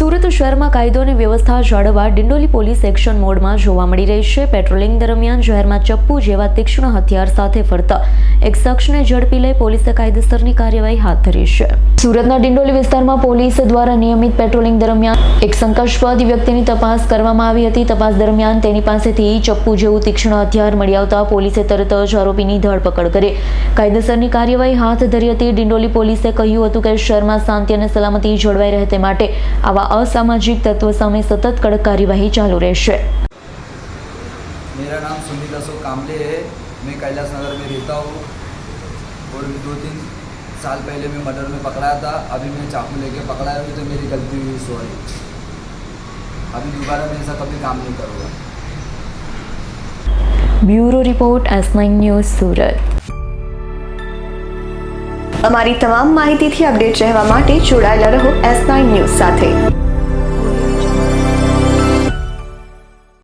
સુરત શહેરમાં કાયદો અને વ્યવસ્થા જાળવવા ડિંડોલી પોલીસ એક્શન મોડમાં જોવા મળી રહી છે। પેટ્રોલિંગ દરમિયાન શહેરમાં ચપ્પુ જેવા તીક્ષ્ણ હથિયાર સાથે ફરતા એક શખ્સને ઝડપી લઈ પોલીસે કાયદેસરની કાર્યવાહી હાથ ધરી છે। સુરતના ડિંડોલી વિસ્તારમાં પોલીસ દ્વારા નિયમિત પેટ્રોલિંગ દરમિયાન એક શંકાસ્પદ વ્યક્તિની તપાસ કરવામાં આવી હતી। તપાસ દરમિયાન તેની પાસેથી ચપ્પુ જેવું તીક્ષ્ણ હથિયાર મળી આવતા પોલીસે તરત જ આરોપીની ધરપકડ કરી કાયદેસરની કાર્યવાહી હાથ ધરી હતી। ડિંડોલી પોલીસે કહ્યું હતું કે શહેરમાં શાંતિ અને સલામતી જળવાઈ રહે તે માટે આવા असामाजिक तत्व सामे सतत कड़क कार्यवाही चालू रहेशे। मेरा नाम सुनील अशोक कामले है। मैं कैलाश नगर में रहता हूँ और 2-3 साल पहले मैं मर्डर में पकड़ाया था। अभी मैं चाकू लेके पकड़ाया हूँ तो मेरी गलती हुई, सॉरी। अभी दोबारा मैं ऐसा कभी काम नहीं करूँगा। ब्यूरो रिपोर्ट S9 न्यूज़ सूरत। અમારી તમામ માહિતીથી અપડેટ રહેવા માટે જોડાયેલા રહો S9 ન્યૂઝ સાથે।